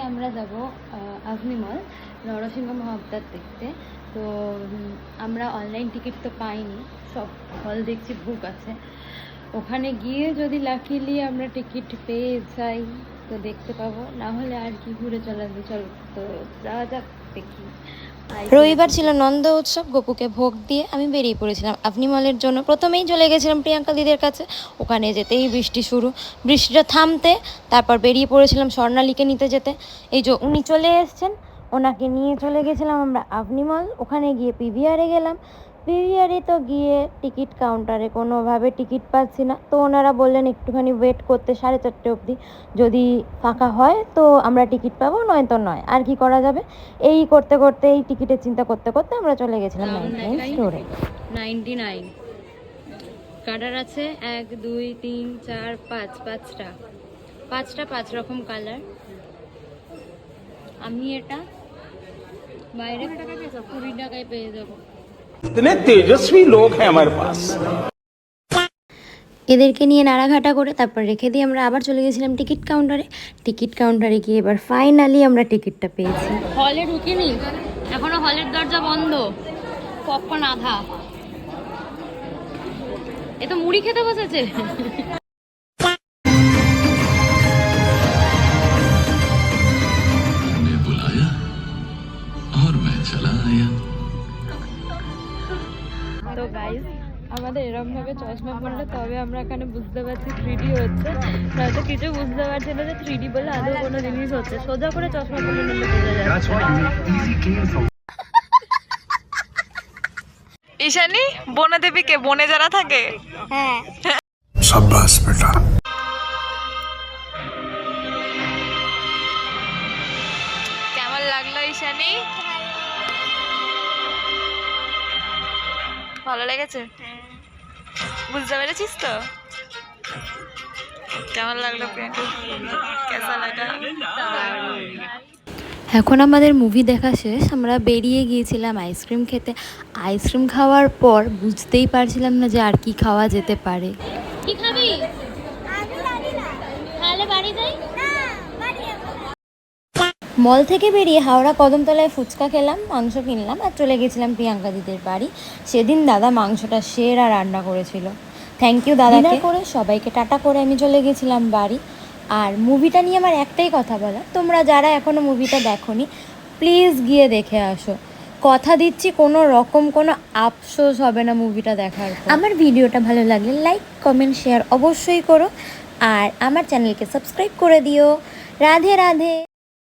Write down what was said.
আমরা যাব আজমি মল নরসিংহ মহাবতার দেখতে। তো আমরা অনলাইন টিকিট তো পাইনি, সব হল দেখছি বুক আছে। ওখানে গিয়ে যদি লাকিলি আমরা টিকিট পেয়ে যাই তো দেখতে পাবো, না হলে আর কি ঘুরে চলা যাবে। চলো তো যাওয়া যাক, দেখি। রবিবার ছিল নন্দ উৎসব। গপুকে ভোগ দিয়ে আমি বেরিয়ে পড়েছিলাম আভনি মলের জন্য। প্রথমেই চলে গেছিলাম প্রিয়াঙ্কা দিদির কাছে। ওখানে যেতেই বৃষ্টি শুরু, বৃষ্টিটা থামতে তারপর বেরিয়ে পড়েছিলাম স্বর্ণালীকে নিতে যেতে। এই যে উনি চলে এসছেন, ওনাকে নিয়ে চলে গেছিলাম আমরা আভনি মল। ওখানে গিয়ে পিভিআরে গেলাম। পিভিআরে তো গিয়ে টিকিট কাউন্টারে কোনোভাবে টিকিট পাচ্ছি না, তো ওনারা বললেন একটুখানি ওয়েট করতে 4:30 অবধি, যদি ফাঁকা হয় তো আমরা টিকিট পাবো, নয়তো নয়। আর কি করা যাবে, এই করতে করতে এই টিকিটের চিন্তা করতে করতে আমরা চলে গেছিলাম 99 স্টোরে। 99 কালার আছে, 1 2 3 4 5, পাঁচটা 5 রকম কালার। আমি এটা বাইরে 20 টাকায় পেয়ে যাবো। इतने तेजस्वी लोग हैं हमारे पास। এদেরকে নিয়ে নাড়াঘাটা করে তারপর রেখে দিয়ে আমরা আবার চলে গেছিলাম টিকিট কাউন্টারে। টিকিট কাউন্টারে গিয়ে এবার ফাইনালি আমরা টিকিটটা পেয়েছি। হলে ঢুকিনি এখনো, হলের দরজা বন্ধ, পপকর্ন আধা। এ তো মুড়ি খেতে বসেছে। बुलाया और मैं चला आया। তো গাইস, আমাদের এরকম ভাবে চশমা পড়লে তবে আমরা এখানে বুঝতে পারছি 3D হচ্ছে, নয়তো কিছু বুঝতে পারছি না যে 3D বলে আদৌ কোনো জিনিস হচ্ছে। সোজা করে চশমা পড়লে নিলে বোঝা যাচ্ছে। ঈশানী, বনদেবী কে? বনে যারা থাকে? হ্যাঁ, शाबाश बेटा। কেমন লাগলো ঈশানী? ভালো লেগেছে? বুঝতে পেরেছিস তো? কেমন লাগলো প্রিয়াঙ্কা? কেসা লাগা? এখন আমাদের মুভি দেখা শেষ। আমরা বেরিয়ে গিয়েছিলাম আইসক্রিম খেতে। আইসক্রিম খাওয়ার পর বুঝতেই পারছিলাম না যে আর কি খাওয়া যেতে পারে। কি খাবি? তাহলে বাড়ি যাই। মল থেকে বেরিয়ে হাওড়া কদমতলায় ফুচকা খেলাম, মাংস কিনলাম আর চলে গেছিলাম প্রিয়াঙ্কা দিদির বাড়ি। সেদিন দাদা মাংসটা সেরা রান্না করেছিল। থ্যাংক ইউ দাদাকে। করে সবাইকে টাটা করে আমি চলে গেছিলাম বাড়ি। আর মুভিটা নিয়ে আমার একটাই কথা বলা, তোমরা যারা এখনও মুভিটা দেখোনি প্লিজ গিয়ে দেখে আসো। কথা দিচ্ছি কোনো রকম কোনো আফসোস হবে না মুভিটা দেখার পর। আমার ভিডিওটা ভালো লাগলে লাইক কমেন্ট শেয়ার অবশ্যই করো, আর আমার চ্যানেলকে সাবস্ক্রাইব করে দিও। রাধে রাধে।